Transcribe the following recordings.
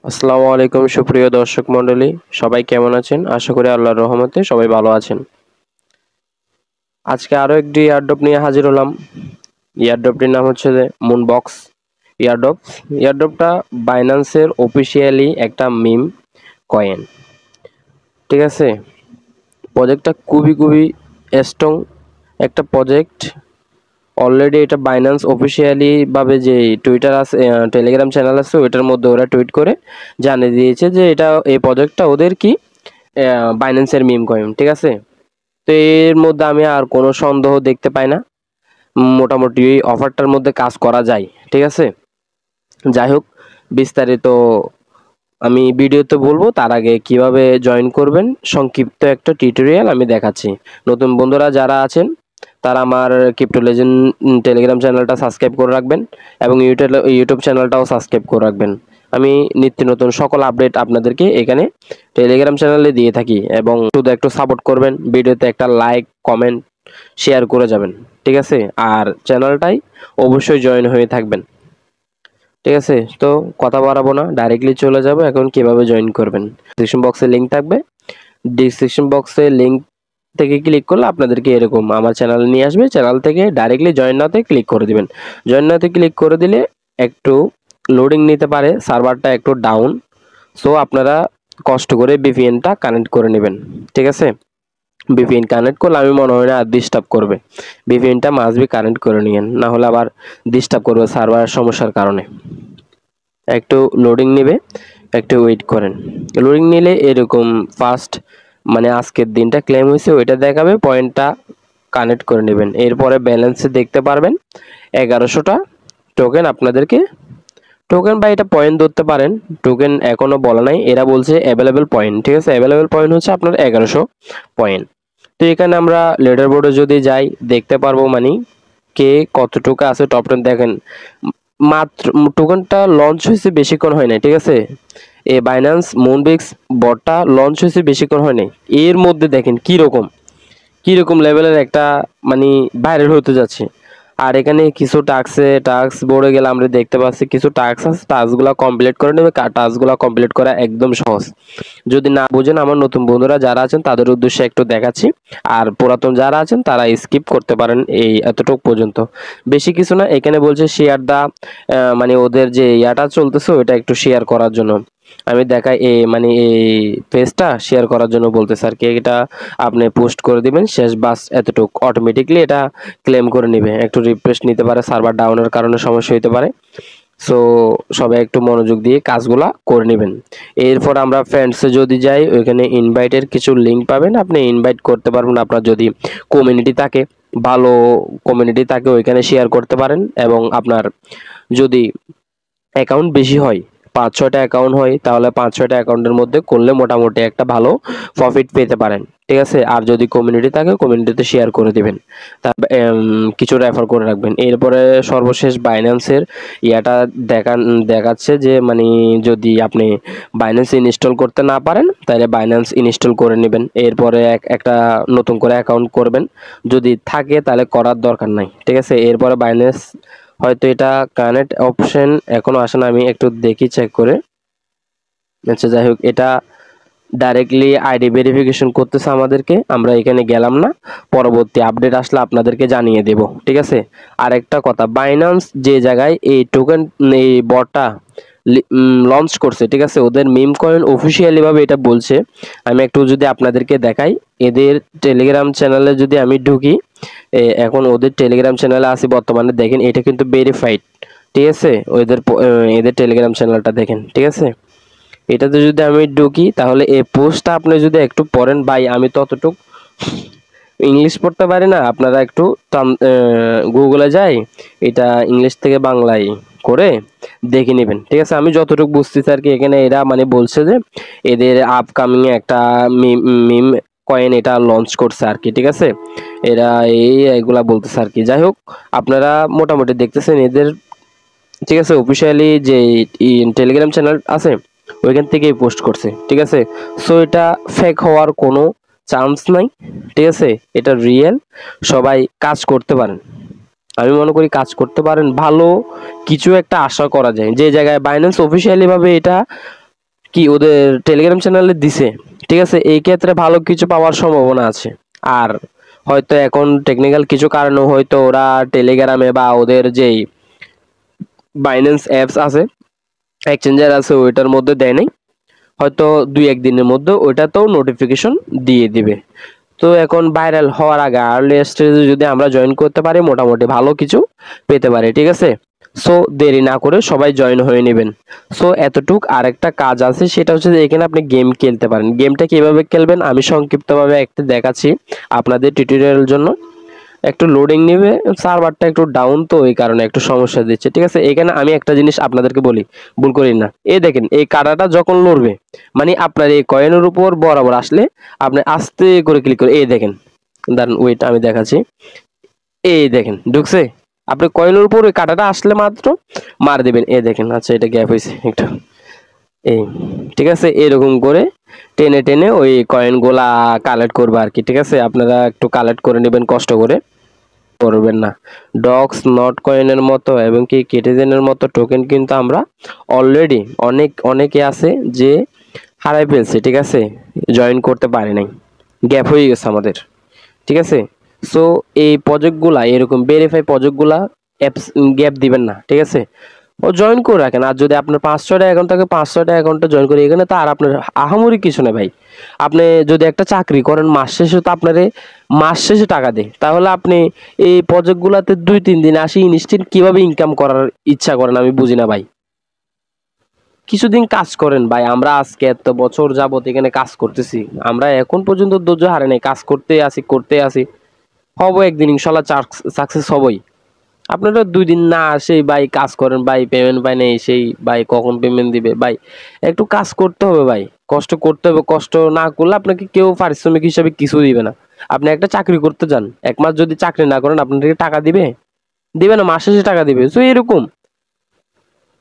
আসসালামু আলাইকুম সুপ্রিয় দর্শক মণ্ডলী, সবাই কেমন আছেন? আশা করি আল্লাহর রহমতে সবাই ভালো আছেন। আজকে আরো একটি এয়ারড্রপ নিয়ে হাজির হলাম। এয়ারড্রপটির নাম হচ্ছে যে মুনবক্স এয়ারড্রপ। এয়ারড্রপটা বাইন্যান্সের অফিসিয়ালি একটা মিম কয়েন। ঠিক আছে, প্রজেক্টটা খুবই স্ট্রং একটা প্রজেক্ট। অলরেডি এটা বাইন্যান্স অফিসিয়ালি ভাবে যে টুইটার আছে, টেলিগ্রাম চ্যানেল আছে, ওইটার মধ্যে ওরা টুইট করে জানিয়ে দিয়েছে যে এই প্রজেক্টটা ওদের কি বাইন্যান্সের মিম কয়েন। ঠিক আছে, তো এর মধ্যে আমি আর কোনো সন্দেহ দেখতে পাই না। মোটামুটি অফারটার মধ্যে কাজ করা যায়। ঠিক আছে, যাই হোক, বিস্তারিত আমি ভিডিওতে বলবো। তার আগে কিভাবে জয়েন করবেন সংক্ষিপ্ত একটা টিউটোরিয়াল আমি দেখাচ্ছি। নতুন বন্ধুরা যারা আছেন তারা আমার ক্রিপ্টো লেজেন্ড টেলিগ্রাম চ্যানেলটা সাবস্ক্রাইব করে রাখবেন এবং ইউটিউব চ্যানেলটাও সাবস্ক্রাইব করে রাখবেন। আমি নিত্য নতুন সকল আপডেট আপনাদেরকে এখানে টেলিগ্রাম চ্যানেলে দিয়ে থাকি এবং শুধু একটু সাপোর্ট করবেন, ভিডিওতে একটা লাইক কমেন্ট শেয়ার করে যাবেন। ঠিক আছে, আর চ্যানেলটাই অবশ্যই জয়েন হয়ে থাকবেন। ঠিক আছে, তো কথা বাড়াবো না, ডাইরেক্টলি চলে যাব এখন কিভাবে জয়েন করবেন। ডিসক্রিপশন বক্সে লিংক থাকবে, ডিসক্রিপশন বক্সে লিংক থেকে ক্লিক করলে আপনাদেরকে এরকম আমার চ্যানেলে নিয়ে আসবে। চ্যানেল থেকে ডাইরেক্টলি জয়েন নাওতে ক্লিক করে দিবেন। জয়েন নাওতে ক্লিক করে দিলে একটু লোডিং নিতে পারে, সার্ভারটা একটু ডাউন। সো আপনারা কষ্ট করে ভিপিএনটা কানেক্ট করে নেবেন। ঠিক আছে, ভিপিএন কানেক্ট করলে আমি মনে হয় না আর ডিস্টার্ব করবে। ভিপিএনটা মাস্ট বি কানেক্ট করে নিয়েন, না হলে আবার ডিস্টার্ব করবে সার্ভার সমস্যার কারণে। একটু লোডিং নেবে, একটু ওয়েট করেন। লোডিং নিলে এরকম ফার্স্ট মানে আজকের দিনটা ক্লেম হয়েছে ওইটা দেখাবে, পয়েন্টটা কানেক্ট করে নেবেন। এরপরে ব্যালেন্সে দেখতে পারবেন 1100টা টোকেন আপনাদেরকে টোকেন বা এটা পয়েন্ট ধরতে পারেন। টোকেন এখনো বলা নাই, এরা বলছে অ্যাভেলেবেল পয়েন্ট। ঠিক আছে, অ্যাভেলেবেল পয়েন্ট হচ্ছে আপনার 1100 পয়েন্ট। তো এখানে আমরা লেডার বোর্ডে যদি যাই দেখতে পারবো মানে কে কতটুকু আছে। টপ 10 দেখেন, মাত্র টোকেনটা লঞ্চ হয়েছে বেশিক্ষণ হয় নাই। ঠিক আছে, এই বাইন্যান্স মুনবিক্স বটটা লঞ্চ হয়েছে বেশিক্ষণ হয় নাই, এর মধ্যে দেখেন কিরকম লেভেলের একটা মানে ভাইরাল হতে যাচ্ছে। আর এখানে কিছু টাস্ক বোর্ডে গেলে আমরা দেখতে পাচ্ছি কিছু টাস্ক আছে, টাস্কগুলো কমপ্লিট করে নেবে। টাস্কগুলো কমপ্লিট করা একদম সহজ। যদি না বুঝেন আমার নতুন বন্ধুরা যারা আছেন তাদের উদ্দেশ্যে একটু দেখাচ্ছি, আর পুরাতন যারা আছেন তারা স্কিপ করতে পারেন এই এতটুকু পর্যন্ত। বেশি কিছু না, এখানে বলছে শেয়ার দা মানে ওদের যে ইয়াটা চলতেছে ওইটা একটু শেয়ার করার জন্য আমি দেখাই। এই মানে এই পেজটা শেয়ার করার জন্য বলতেছে আর কি। এটা আপনি পোস্ট করে দিবেন শেষ, বাস এতটুকু, অটোমেটিকলি এটা ক্লেম করে নেবে। একটু রিফ্রেশ নিতে পারে, সার্ভার ডাউনের কারণে সমস্যা হতে পারে। সো সবাই একটু মনোযোগ দিয়ে কাজগুলা করে নেবেন। এরপর আমরা ফ্রেন্ডসে যদি যাই, ওইখানে ইনভাইটের কিছু লিঙ্ক পাবেন, আপনি ইনভাইট করতে পারবেন। আপনার যদি কমিউনিটি থাকে, ভালো কমিউনিটি থাকে, ওইখানে শেয়ার করতে পারেন। এবং আপনার যদি অ্যাকাউন্ট বেশি হয়, 5-6টা অ্যাকাউন্ট হয়, তাহলে 5-6টা অ্যাকাউন্টের মধ্যে করলে মোটামুটি একটা ভালো প্রফিট পেতে পারেন। ঠিক আছে, আর যদি কমিউনিটি থাকে কমিউনিটিতে শেয়ার করে দিবেন, তা কিছু রেফার করে রাখবেন। এরপরে সর্বশেষ বাইন্যান্সের ইয়াটা দেখাচ্ছে যে মানে যদি আপনি বাইন্যান্স ইনস্টল করতে না পারেন তাহলে বাইন্যান্স ইনস্টল করে নেবেন। এরপরে একটা নতুন করে অ্যাকাউন্ট করবেন, যদি থাকে তাহলে করার দরকার নাই। ঠিক আছে, এরপরে বাইন্যান্স হয়তো এটা কানেক্ট অপশন এখনো আসে না, আমি একটু দেখি চেক করে। আচ্ছা যাই হোক, এটা ডাইরেক্টলি আইডি ভেরিফিকেশন করতেছে আমাদেরকে, আমরা এখানে গেলাম না। পরবর্তী আপডেট আসলে আপনাদেরকে জানিয়ে দেব। ঠিক আছে, আর একটা কথা, বাইন্যান্স যে জায়গায় এই টোকেন এই বটটা লঞ্চ করছে, ঠিক আছে, ওদের মিম কয়েন অফিসিয়ালি ভাবে এটা বলছে। আমি একটু যদি আপনাদেরকে দেখাই, এদের টেলিগ্রাম চ্যানেলে যদি আমি ঢুকি, এখন ওদের টেলিগ্রাম চ্যানেলে আছি বর্তমানে, দেখেন এটা কিন্তু ভেরিফাইড। ঠিক আছে, এদের টেলিগ্রাম চ্যানেলটা দেখেন। ঠিক আছে, এটাতে যদি আমি ঢুকি তাহলে এই পোস্টটা আপনি যদি একটু পড়েন, ভাই আমি ততটুক ইংলিশ পড়তে পারি না, আপনারা একটু গুগলে যাই এটা ইংলিশ থেকে বাংলায় করে দেখে নেবেন। ঠিক আছে, আমি যতটুকু বুঝতেছি আর কি, এখানে এরা মানে বলছে যে এদের আপকামিং একটা মিম কয়েন এটা লঞ্চ করছে আর কি। ঠিক আছে, এরা এইগুলা বলতেছে আর কি। যাই হোক, আপনারা মোটামুটি দেখতেছেন এদের। ঠিক আছে, অফিসিয়ালি যে টেলিগ্রাম চ্যানেল আছে ওইখান থেকেই পোস্ট করছে। ঠিক আছে, সো এটা ফেক হওয়ার কোনো চান্স নাই। ঠিক আছে, এটা রিয়েল। সবাই কাজ করতে পারেন, আমি মনে করি কাজ করতে পারেন, ভালো কিছু একটা আশা করা যায়। যে জায়গায় বাইন্যান্স অফিসিয়ালি ভাবে এটা কি ওদের টেলিগ্রাম চ্যানেলে দিছে, ঠিক আছে, এই ক্ষেত্রে ভালো কিছু পাওয়ার সম্ভাবনা আছে। আর হয়তো এখন টেকনিক্যাল কিছু কারণে হয়তো ওরা টেলিগ্রামে বা ওদের যেই বাইন্যান্স অ্যাপস আছে, এক্সচেঞ্জার আছে, ওইটার মধ্যে দেয় নাই, হয়তো 2-1 দিনের মধ্যে ওইটাতেও নোটিফিকেশন দিয়ে দিবে। তো এখন ভাইরাল হওয়ার আগে আর্লি স্টেজে যদি আমরা জয়েন করতে পারি, মোটামুটি ভালো কিছু পেতে পারি, ঠিক আছে। সো দেরি না করে সবাই জয়েন হয়ে নেবেন। সো এতটুক আরেকটা কাজ আছে, সেটা হচ্ছে যে এখানে আপনি গেম খেলতে পারেন। গেমটা কিভাবে খেলবেন আমি সংক্ষিপ্তভাবে একটা দেখাচ্ছি আপনাদের টিউটোরিয়ালের জন্য। একটু লোডিং নেবে, সার্ভারটা একটু ডাউন, তো এই কারণে একটু সমস্যা দিচ্ছে, ঠিক আছে। এখানে আমি একটা জিনিস আপনাদেরকে বলি, ভুল করি না। এই দেখেন, এই কাটাটা যখন লড়বে, মানে আপনার এই কয়েনের উপর বরাবর আসলে আপনি আস্তে করে ক্লিক করে, এই দেখেন, দাঁড়ান ওয়েট আমি দেখাচ্ছি, এই দেখেন ঢুকছে। আপনি কয়েনের উপর ওই কাটাটা আসলে মাত্র মার দিবেন, এই দেখেন। আচ্ছা, এটা গ্যাপ হয়েছে একটু, এই, ঠিক আছে। এরকম করে টেনে টেনে ওই কয়েনগুলা কালেক্ট করবে আর কি, ঠিক আছে। আপনারা একটু কালেক্ট করে নেবেন কষ্ট করে, করবেন না। ডক্স নট কয়েনের মতো এবং কি কেটিজেনের মতো টোকেন কিন্তু আমরা অলরেডি অনেকে আছে যে হারাই ফেলছে, ঠিক আছে, জয়েন করতে পারে নাই, গ্যাপ হয়ে গেছে আমাদের, ঠিক আছে। সো এই প্রজেক্টগুলা, এরকম ভেরিফাই প্রজেক্টগুলা অ্যাপস গ্যাপ দিবেন না, ঠিক আছে। ও জয়েন করে রাখেন। আর যদি আপনার 5-6টা অ্যাকাউন্ট থাকে, 5-6টা অ্যাকাউন্টে জয়েন করে, এখানে তো আর আপনার আহামরি কিছু না ভাই। আপনি যদি একটা চাকরি করেন, মাস শেষে তো আপনারে মাস শেষে টাকা দেয়, তাহলে আপনি এই প্রজেক্টগুলাতে 2-3 দিন আসি ইনস্ট্যান্ট কিভাবে ইনকাম করার ইচ্ছা করেন আমি বুঝি না ভাই। কিছুদিন কাজ করেন ভাই, আমরা আজকে এত বছর যাবত এখানে কাজ করতেছি, আমরা এখন পর্যন্ত ধৈর্য হারে নাই, কাজ করতে আসি, হবো একদিন ইনশাল্লাহ সাকসেস হবই। আপনারা 2 দিন না আসে ভাই কাজ করেন ভাই, পেমেন্ট পাই নাই, সেই ভাই কখন পেমেন্ট দিবে ভাই। একটু কাজ করতে হবে ভাই, কষ্ট করতে হবে, কষ্ট না করলে আপনাকে কেউ পারিশ্রমিক হিসাবে কিছু দিবে না। আপনি একটা চাকরি করতে যান, 1 মাস যদি চাকরি না করেন, আপনাদেরকে টাকা দিবে না, মাস শেষে টাকা দিবে। তো এরকম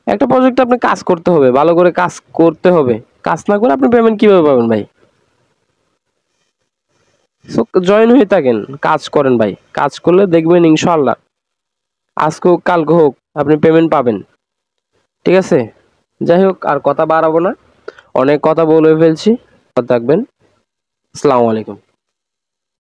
একটা প্রজেক্টে আপনি কাজ করতে হবে, ভালো করে কাজ করতে হবে। কাজ না করে আপনি পেমেন্ট কিভাবে পাবেন ভাই? সো জয়েন হয়ে থাকেন, কাজ করেন ভাই, কাজ করলে দেখবেন ইনশাল্লাহ আজকে হোক কালকে হোক আপনি পেমেন্ট পাবেন, ঠিক আছে। যাই হোক, আর কথা বাড়াবো না, অনেক কথা বলে ফেলছি। ভালো থাকবেন। আসসালামু আলাইকুম।